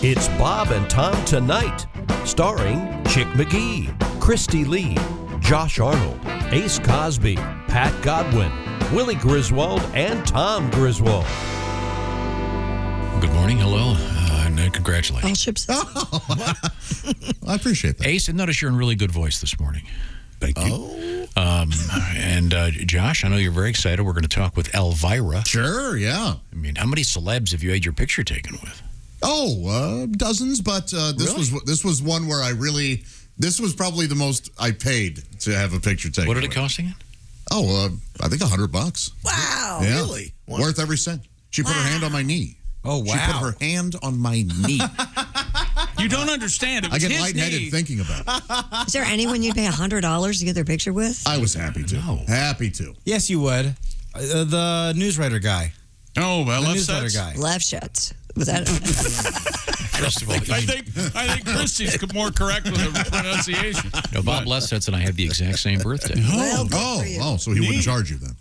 It's Bob and Tom Tonight, starring Chick McGee, Christy Lee, Josh Arnold, Ace Cosby, Pat Godwin, Willie Griswold, and Tom Griswold. Good morning, hello, and congratulations. All ships. I appreciate that. Ace, I noticed you're in really good voice this morning. Thank you. And Josh, I know you're very excited. We're going to talk with Elvira. Sure, yeah. I mean, how many celebs have you had your picture taken with? Dozens, but this was one where this was probably the most I paid to have a picture taken. What did it cost again? I think $100. Wow. Yeah. Really? Worth every cent. She put her hand on my knee. Oh, wow. She put her hand on my knee. You don't understand. It I was get his lightheaded knee. thinking about it. Is there anyone you'd pay $100 to get their picture with? I was happy to. No. Happy to. Yes, you would. The newswriter guy. Oh, well, The left newsletter sets. guy. Left shuts. Was that? First of all, I think Christy's more correct with the pronunciation. no, Bob Lessets and I have the exact same birthday. Well, good for you. So he wouldn't charge you then.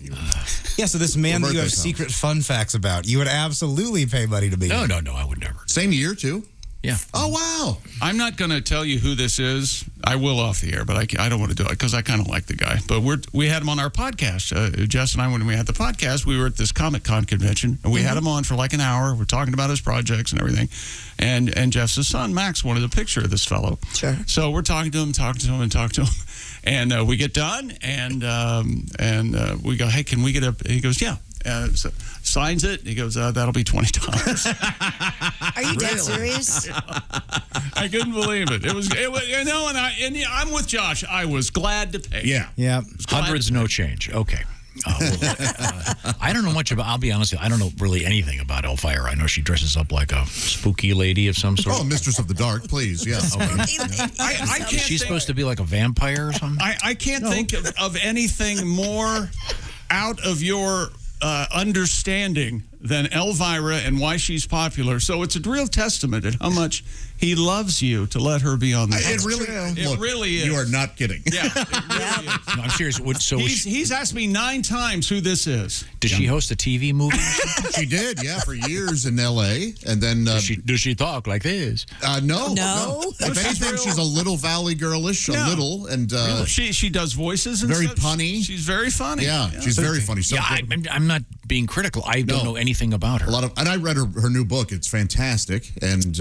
Yeah, so this man that you have birthday, Tom? secret fun facts about, you would absolutely pay money to meet. No, I would never. Same year, too? Yeah. Oh, wow. I'm not going to tell you who this is. I will off the air, but I don't want to do it because I kind of like the guy. But we had him on our podcast. Jess and I, when we had the podcast, we were at this Comic-Con convention, and we had him on for like an hour. We're talking about his projects and everything. And Jeff's son, Max, wanted a picture of this fellow. Sure. So we're talking to him. And we get done, and we go, hey, can we get a... He goes, yeah. So signs it. He goes, that'll be $20. Are you dead serious? I couldn't believe it. It was I'm with Josh. I was glad to pay. Yeah. Yeah. Hundreds, no change. Okay. I don't know much about, I'll be honest with you, I don't know really anything about Elvira. I know she dresses up like a spooky lady of some sort. Oh, Mistress of the Dark, please. Yeah. I can't Is she think, supposed to be like a vampire or something? I can't think of anything more out of your understanding than Elvira and why she's popular. So it's a real testament at how much he loves you to let her be on the It It really is. You are not kidding. Yeah, it really is. No, I'm serious. He's asked me 9 times who this is. Did she host a TV movie? She did, yeah, for years in L.A. And then... Does she talk like this? No. No? If anything, she's a little Valley girlish, a little. And She does voices and very stuff. punny. She's very funny. Yeah, she's very funny. So I'm not being critical. I don't know anything about her. and I read her new book. It's fantastic. And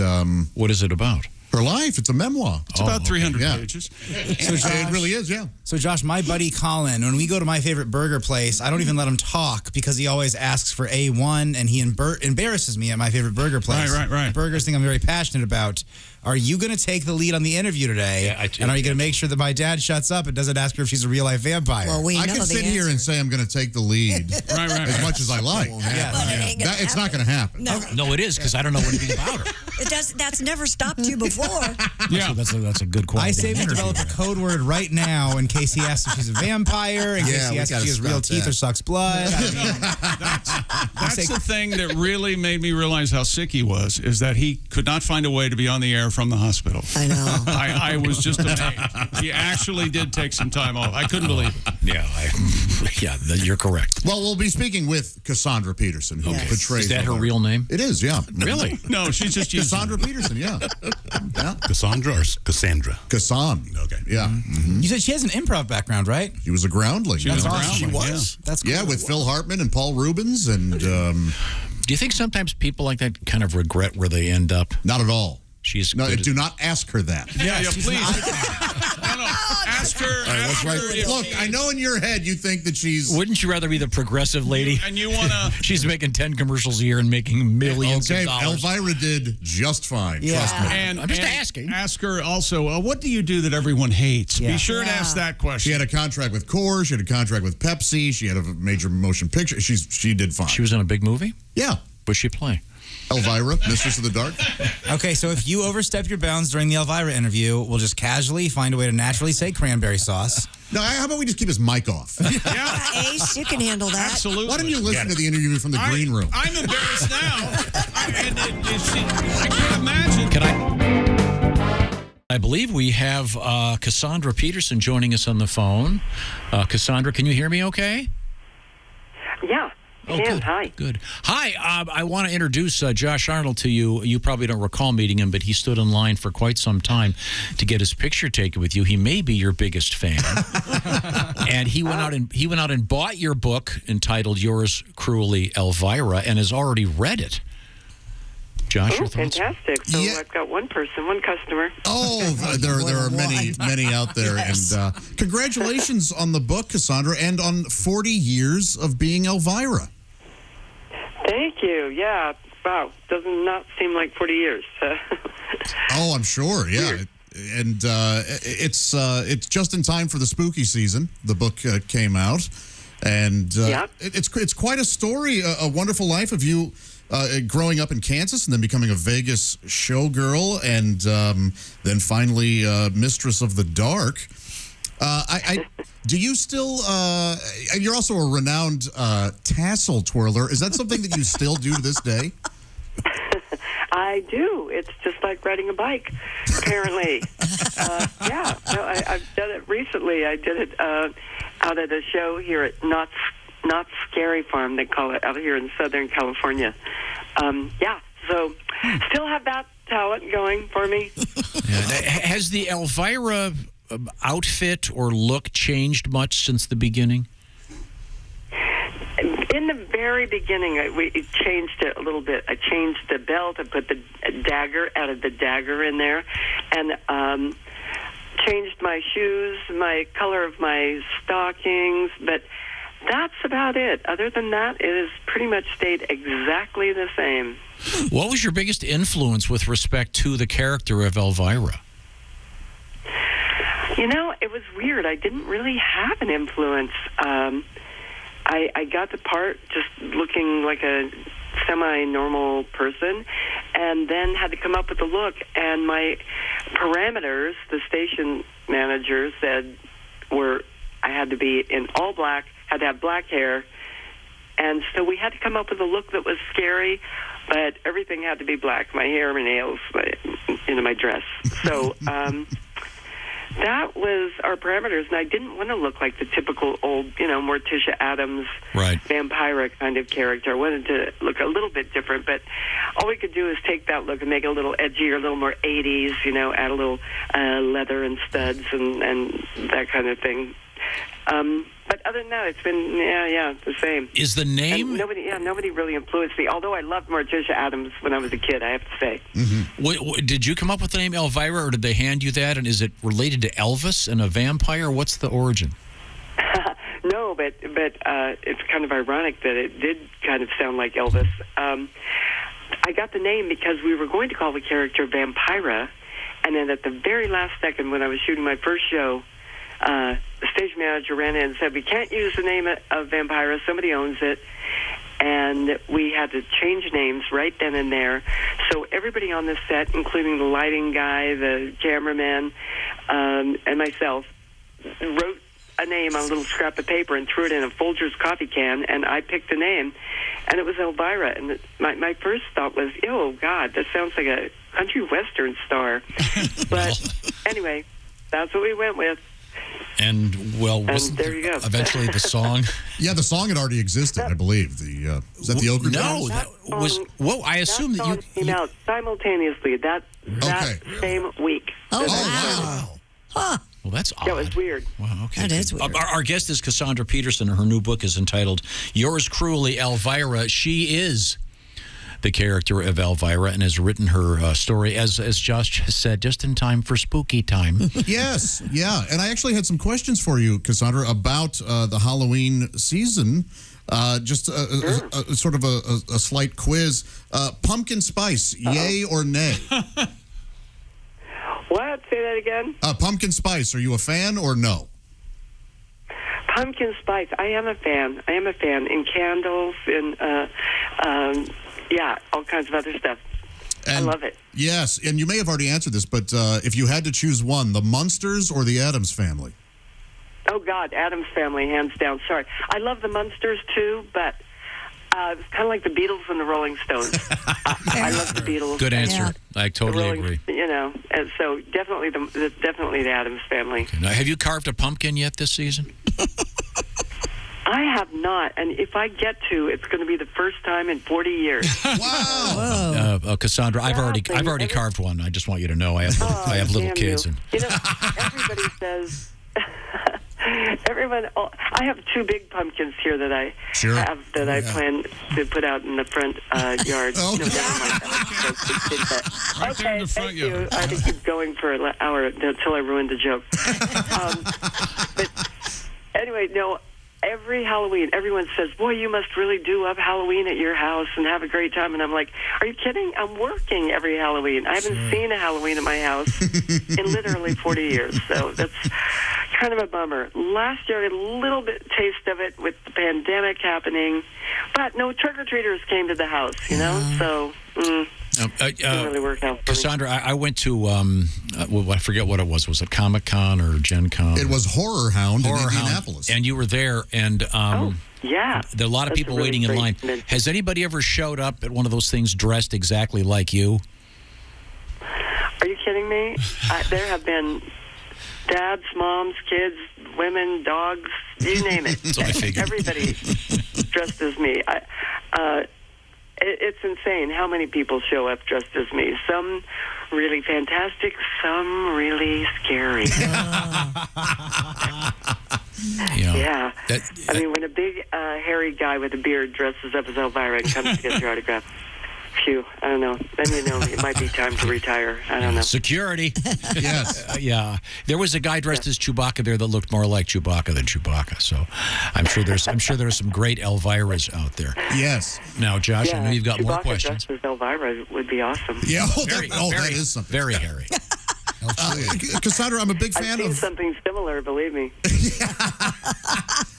What is it about? her life, it's a memoir. It's about 300 yeah. pages. It really is, yeah. So, Josh, my buddy Colin, when we go to my favorite burger place, I don't even let him talk because he always asks for A1, and he embarrasses me at my favorite burger place. Right. Burgers thing I'm very passionate about. Are you going to take the lead on the interview today? Yeah, I do. And are you going to make sure that my dad shuts up and doesn't ask her if she's a real-life vampire? Well, we know I can the sit answer. here and say I'm going to take the lead Right. as much as I like. Yeah. But it ain't gonna It's not going to happen. No, No, it is, because I don't know anything about her. it does. That's never stopped you before. Yeah. That's a good quality. I say we develop a code word right now in case he asks if she's a vampire, in case Yeah, he we asks if gotta she has real stop teeth that. or sucks blood. I mean, That's the thing that really made me realize how sick he was, is that he could not find a way to be on the air from the hospital. I know. I was just amazed. He actually did take some time off. I couldn't believe it. Yeah, you're correct. Well, we'll be speaking with Cassandra Peterson, who portrays... Is that her real name? It is, yeah. Really? No, she's just using Cassandra Peterson, yeah. Cassandra or Cassandra? Cassandra. Okay. Yeah. You said she has an improv background, right? She was a groundling. She was That's a awesome. groundling, She was? That's cool. Yeah, with Phil Hartman and Paul Rubens, and Do you think sometimes people like that kind of regret where they end up? not at all. She's No, good do not ask her that. Yeah, she's please. an No, ask her. That's Ask right. her if Look, she- I know in your head you think that she's... Wouldn't you rather be the progressive lady? And you want to... She's making 10 commercials a year and making millions Okay, of dollars. Elvira did just fine. Yeah. Trust me. And, I'm just and asking. Ask her also, what do you do that everyone hates? Yeah. Be sure to ask that question. She had a contract with Coors. She had a contract with Pepsi. She had a major motion picture. She did fine. She was in a big movie? Yeah. What'd she play? Elvira, Mistress of the Dark. Okay, so if you overstep your bounds during the Elvira interview, we'll just casually find a way to naturally say cranberry sauce. No, how about we just keep his mic off? Yeah, Ace, you can handle that. absolutely. Why don't you listen to the interview from the green room? I'm embarrassed now. I can't imagine. I believe we have Cassandra Peterson joining us on the phone. Cassandra, can you hear me okay? Yeah. can. Good. Hi. Good. Hi. I want to introduce Josh Arnold to you. You probably don't recall meeting him, but he stood in line for quite some time to get his picture taken with you. He may be your biggest fan. And he went out and bought your book entitled "Yours Cruelly, Elvira," and has already read it. Josh, your thoughts? Fantastic. So I've got one customer. Oh, there are many out there. Yes. And congratulations on the book, Cassandra, and on 40 years of being Elvira. Thank you. Yeah. Wow. Does not seem like 40 years. Oh, I'm sure. Yeah. Weird. And it's just in time for the spooky season. The book came out, and it's quite a story, a wonderful life of you growing up in Kansas and then becoming a Vegas showgirl, and then finally Mistress of the Dark. Do you still? You're also a renowned tassel twirler. Is that something that you still do to this day? I do. It's just like riding a bike, apparently. Yeah. No, I've done it recently. I did it out at a show here at Not Scary Farm, they call it, out here in Southern California. Yeah. So still have that talent going for me. Has the Elvira outfit or look changed much since the beginning? In the very beginning, we changed it a little bit. I changed the belt. I put the dagger, added the dagger in there, and changed my shoes, my color of my stockings, but that's about it. Other than that, it has pretty much stayed exactly the same. What was your biggest influence with respect to the character of Elvira? You know, it was weird. I didn't really have an influence. I got the part just looking like a semi-normal person, and then had to come up with a look. And my parameters, the station manager said, were I had to be in all black, had to have black hair, and so we had to come up with a look that was scary, but everything had to be black. My hair, my nails, my dress. So that was our parameters, and I didn't want to look like the typical old, Morticia Addams, vampire kind of character. I wanted to look a little bit different, but all we could do is take that look and make it a little edgier, a little more 80s, add a little leather and studs and that kind of thing. But other than that, it's been the same. Is the name? And nobody really influenced me. Although I loved Morticia Addams when I was a kid, I have to say. Mm-hmm. Did you come up with the name Elvira, or did they hand you that? And is it related to Elvis and a vampire? What's the origin? No, but it's kind of ironic that it did kind of sound like Elvis. I got the name because we were going to call the character Vampira, and then at the very last second, when I was shooting my first show, the stage manager ran in and said, we can't use the name of Vampira, somebody owns it. And we had to change names right then and there. So everybody on the set, including the lighting guy, the cameraman, and myself, wrote a name on a little scrap of paper and threw it in a Folgers coffee can, and I picked a name, and it was Elvira. And my first thought was, oh, God, that sounds like a country western star. But anyway, that's what we went with. And there you go. Eventually the song? Yeah, the song had already existed, I believe. Is that the Ochre No, Girls? that was. Whoa, I assume that you came out simultaneously that same week. Oh, wow. Huh. Well, that's odd. That was weird. Wow, okay. That is weird. Our guest is Cassandra Peterson, and her new book is entitled Yours Cruelly, Elvira. She is the character of Elvira and has written her story, as Josh has said, just in time for spooky time. Yes, yeah. And I actually had some questions for you, Cassandra, about the Halloween season. Just a sort of a slight quiz. Pumpkin spice, yay or nay? What? Say that again? Pumpkin spice, are you a fan or no? Pumpkin spice, I am a fan. In candles, in all kinds of other stuff. And I love it. Yes, and you may have already answered this, but if you had to choose one, the Munsters or the Addams Family? Oh, God, Addams Family, hands down. Sorry. I love the Munsters, too, but it's kind of like the Beatles and the Rolling Stones. I love the Beatles. Good answer. Yeah. I totally agree. And so definitely the Addams Family. Okay. Now, have you carved a pumpkin yet this season? I have not, and if I get to, it's going to be the first time in 40 years. Wow. Cassandra, I've already carved one. I just want you to know I have little kids. And everybody says. I have 2 big pumpkins here that I I plan to put out in the front yard. Oh, no, never mind. Right there in the front yard. I had to keep going for an hour until I ruined the joke. But anyway, no. Every Halloween, everyone says, boy, you must really do up Halloween at your house and have a great time. And I'm like, are you kidding? I'm working every Halloween. I haven't seen a Halloween at my house in literally 40 years. So that's kind of a bummer. Last year, I had a little bit taste of it with the pandemic happening. But no trick-or-treaters came to the house, you know? So, didn't really work out for Cassandra, I went to, I forget what it was. Was it Comic-Con or Gen Con? It was Horror Hound in Indianapolis. And you were there, and yeah, there are a lot of people waiting in line. Has anybody ever showed up at one of those things dressed exactly like you? Are you kidding me? There have been dads, moms, kids, women, dogs, you name it. So I figured. Everybody dressed as me. It's insane how many people show up dressed as me. Some really fantastic, some really scary. Yeah. I mean, when a big, hairy guy with a beard dresses up as Elvira and comes to get your autograph, phew, I don't know. Then you know it might be time to retire. I don't know. Security. Yes. Yeah. There was a guy dressed as Chewbacca there that looked more like Chewbacca than Chewbacca. So I'm sure there's some great Elviras out there. Yes. Now, Josh, I know you've got Chewbacca more questions. dressed as Elvira would be awesome. Yeah. That is something. Very hairy. Cassandra, I'm a big fan I've seen of something similar, believe me.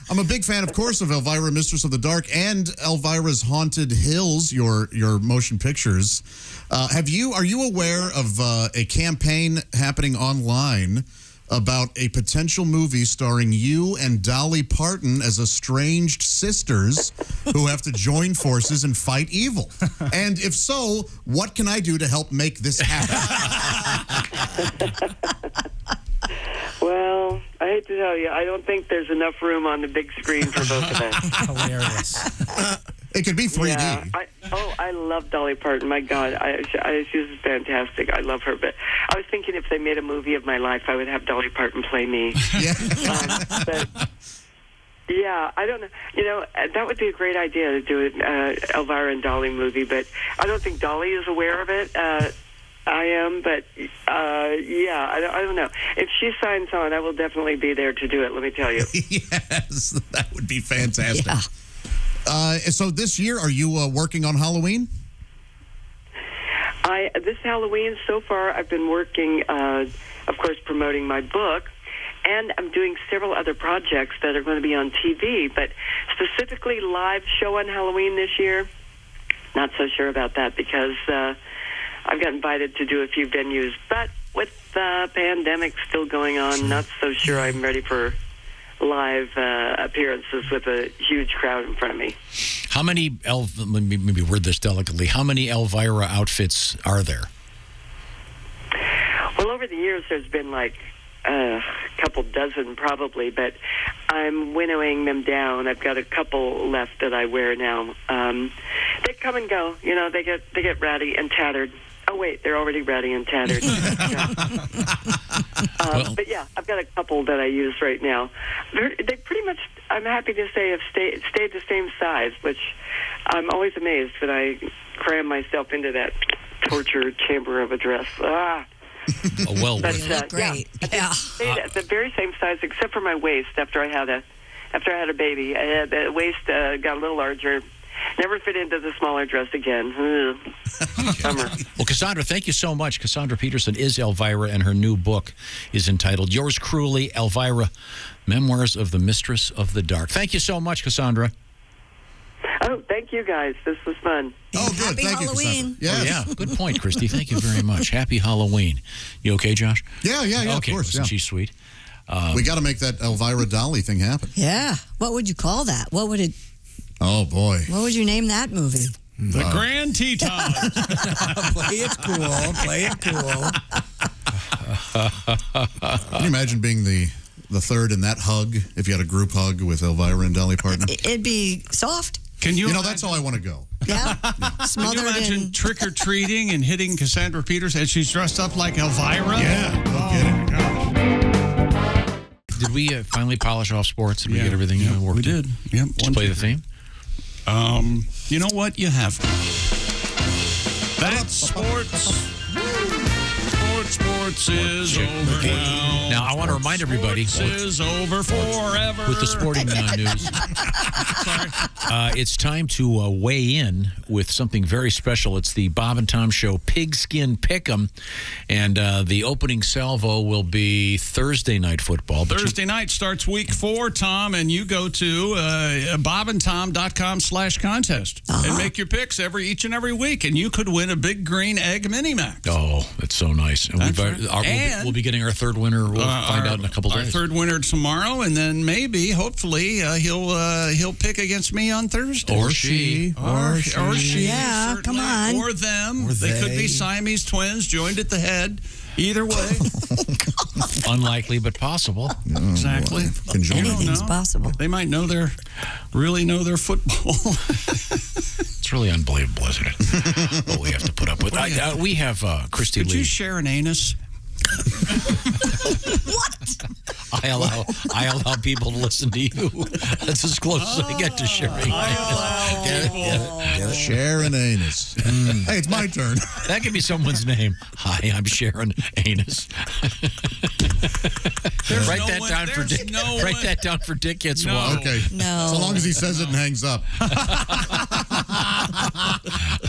I'm a big fan, of course, of Elvira, Mistress of the Dark, and Elvira's Haunted Hills, your motion pictures. Are you aware of a campaign happening online about a potential movie starring you and Dolly Parton as estranged sisters who have to join forces and fight evil? And if so, what can I do to help make this happen? Well, I hate to tell you, I don't think there's enough room on the big screen for both of us. Hilarious. It could be 3D. Yeah, I love Dolly Parton. My God, she's fantastic. I love her. But I was thinking if they made a movie of my life, I would have Dolly Parton play me. Yeah. But yeah, I don't know. You know, that would be a great idea to do an Elvira and Dolly movie. But I don't think Dolly is aware of it. I am, but yeah, I don't know. If she signs on, I will definitely be there to do it, let me tell you. Yes, that would be fantastic. Yeah. So this year, are you working on Halloween? This Halloween, so far, I've been working, of course, promoting my book, and I'm doing several other projects that are going to be on TV, but specifically live show on Halloween this year, not so sure about that because I've got invited to do a few venues, but with the pandemic still going on, not so sure I'm ready for live appearances with a huge crowd in front of me. How many, maybe word this delicately, how many Elvira outfits are there? Well, over the years, there's been like a couple dozen probably, but I'm winnowing them down. I've got a couple left that I wear now. They come and go. You know, they get ratty and tattered. Oh, wait, they're already ratty and tattered. But yeah, I've got a couple that I use right now. They pretty much, I'm happy to say, have stayed the same size, which I'm always amazed when I cram myself into that torture chamber of a dress. Well, but, you look great. Yeah. Stayed at the very same size, except for my waist. After I had a baby, the waist got a little larger. Never fit into the smaller dress again. Bummer. Well, Cassandra, thank you so much. Cassandra Peterson is Elvira, and her new book is entitled Yours Cruelly, Elvira, Memoirs of the Mistress of the Dark. Thank you so much, Cassandra. Oh, thank you, guys. This was fun. Oh, good. Happy Thank Halloween. you, Cassandra. Yes. Oh, yeah, good point, Christy. Thank you very much. Happy Halloween. You okay, Josh? Yeah, okay, of course. Listen, she's sweet. We got to make that Elvira Dolly thing happen. Yeah. What would you call that? What would Oh, boy. What would you name that movie? The Grand Tetons. Play it cool. Play it cool. Can you imagine being the the third in that hug, if you had a group hug with Elvira and Dolly Parton? It'd be soft. Can you? That's how I want to go. Yeah. Can Smothered you imagine in. trick or treating and hitting Cassandra Peterson and she's dressed up like Elvira? Yeah, no kidding. Did we finally polish off sports? Did we get everything worked? We did. Yep. Let's play the theme. You know what? You have. That's sports. Sports is over now. Now, I want to remind everybody. Sports is over forever. With the sporting news. It's time to weigh in with something very special. It's the Bob and Tom Show Pigskin Pick'em, and the opening salvo will be Thursday night football. Thursday night starts week 4, Tom, and you go to bobandtom.com/contest and make your picks each and every week, and you could win a big green egg mini max. Oh, that's so nice. And we'll be getting our third winner. We'll find out in a couple days. Our third winner tomorrow, and then maybe, hopefully, he'll pick against me on Thursday. Or she. Yeah, come on. Or them. They could be Siamese twins joined at the head. Either way. Unlikely, but possible. Exactly. Anything's possible. They might really know their football. It's really unbelievable, isn't it? What we have to put up with. We have Christy Lee. Could you share an anus? What? I allow people to listen to you. That's as close as I get to sharing. Sharon Anus. Hey, it's my turn. That could be someone's name. Hi, I'm Sharon Anus. Write that down for Dick. Write that down for Dick gets one. Okay. No. So long as he says it and hangs up.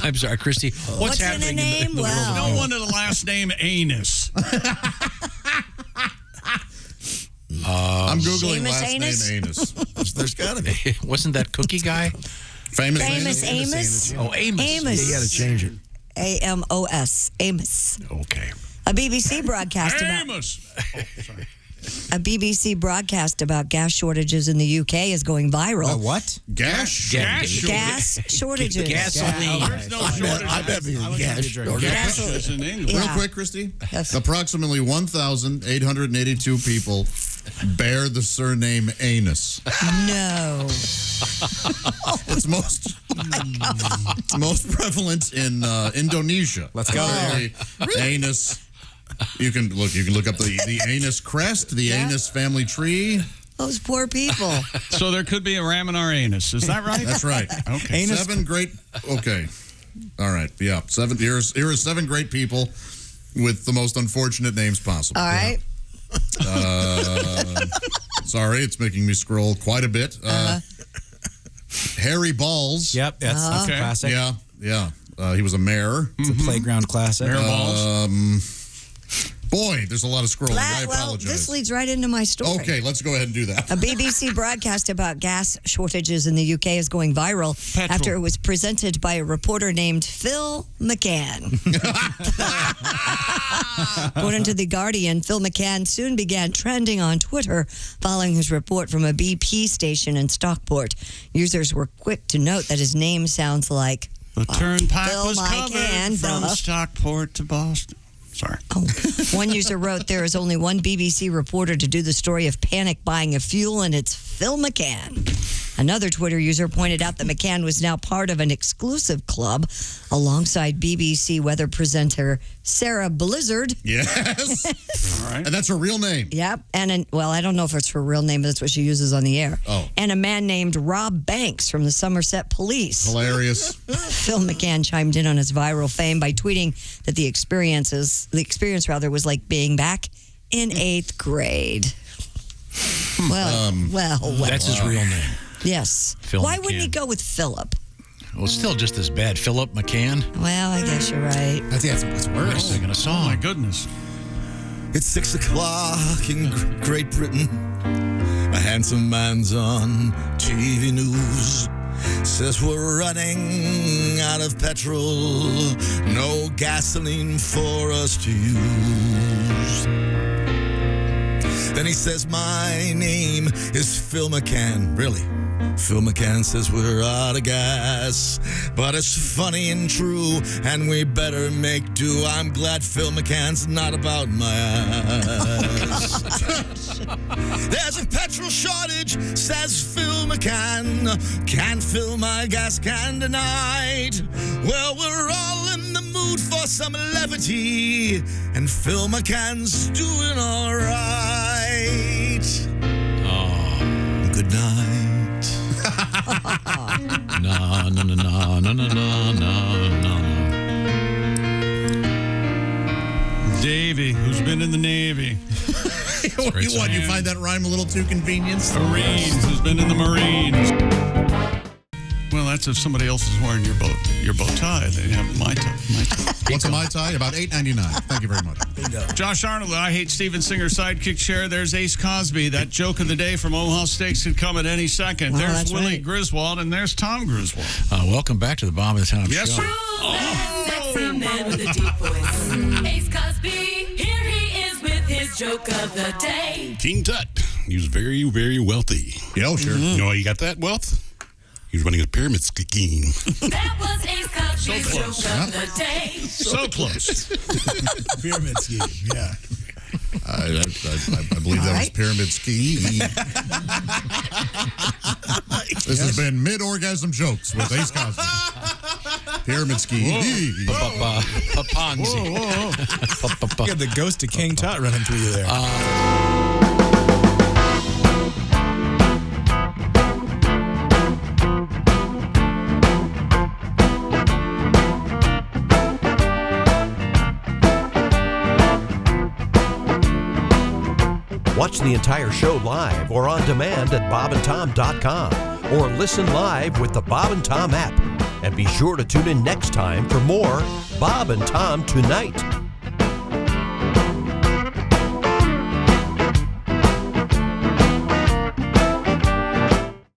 I'm sorry, Christy. What's happening in a name? in the world? Wow. No one with the last name Anus. I'm Googling Seamus last Anus? name Anus. There's got to be. Wasn't that Cookie Guy? Famous Amos? Oh, Amos. Amos. You got to change it. Amos. Amos. Okay. A BBC broadcast about Amos. Sorry. a BBC broadcast about gas shortages in the UK is going viral. What? Gas shortage. Gas shortages. Gasoline. There's no shortage. I bet you gas. Gas is in English. Real Yeah. quick, Christy. Yes. Approximately 1,882 people bear the surname Anus. No. It's most prevalent in Indonesia. Let's go there. Anus. You can look up the Anus crest, the Yeah. Anus family tree. Those poor people. So there could be a ram in our anus. Is that right? That's right. Okay. Anus. Okay. All right. Yeah. Here are 7 great people with the most unfortunate names possible. All right. Sorry, it's making me scroll quite a bit. Harry Balls. Yep, that's a Okay. classic. Yeah. He was a mayor. It's a playground classic. Mayor Balls. Boy, there's a lot of scrolling. I Well, apologize. this leads right into my story. Okay, let's go ahead and do that. A BBC broadcast about gas shortages in the UK is going viral after it was presented by a reporter named Phil McCann. According to The Guardian, Phil McCann soon began trending on Twitter following his report from a BP station in Stockport. Users were quick to note that his name sounds like The turnpike Phil was covered McCann, from duh. Stockport to Boston. Sorry. One user wrote, there is only one BBC reporter to do the story of panic buying of fuel, and it's Phil McCann. Another Twitter user pointed out that McCann was now part of an exclusive club alongside BBC weather presenter Sarah Blizzard. Yes. All right. And that's her real name. Yep. And I don't know if it's her real name, but that's what she uses on the air. Oh. And a man named Rob Banks from the Somerset Police. Hilarious. Phil McCann chimed in on his viral fame by tweeting that the experience was like being back in 8th grade. Well. That's his real name. Yes. Phil Why wouldn't he McCann. go with Philip? Well, still just as bad. Philip McCann. Well, I guess you're right. I think that's worse. Singing a Oh, song. my goodness. It's 6 o'clock in Great Britain. A handsome man's on TV news. Says we're running out of petrol. No gasoline for us to use. Then he says, my name is Phil McCann. Really? Phil McCann says we're out of gas, but it's funny and true, and we better make do. I'm glad Phil McCann's not about my ass. There's a petrol shortage, says Phil McCann. Can't fill my gas can tonight. Well, we're all in the mood for some levity, and Phil McCann's doing all right. Oh. Good night. No, no, no, no, no, no, no, no. Davey, who's been in the Navy. You find that rhyme a little too convenient? Marines, who's been in the Marines. Well, that's if somebody else is wearing your bow tie. They have my tie. What's a Mai Tai? About $8.99. Thank you very much. Bingo. Josh Arnold, I Hate Steven Singer sidekick chair. There's Ace Cosby. That joke of the day from Omaha Steaks could come at any second. Oh, there's that's Willie right. Griswold, and there's Tom Griswold. Welcome back to the Bob and Tom Yes, Show. sir. Sexy man with a deep voice. Ace Cosby, here he is with his joke of the day. King Tut. He was very, very wealthy. Yeah, oh, sure. You know how he got that wealth? He was running a pyramid scheme. That was Ace Cosby's So joke close. of the day. So close. Pyramid scheme. Yeah. I believe that was Pyramid Ski. This has been Mid-Orgasm Jokes with Ace Cosby. Pyramid Ski. Paponzi. You got the ghost of King Tut running through you there. Watch the entire show live or on demand at bobandtom.com or listen live with the Bob and Tom app. And be sure to tune in next time for more Bob and Tom Tonight.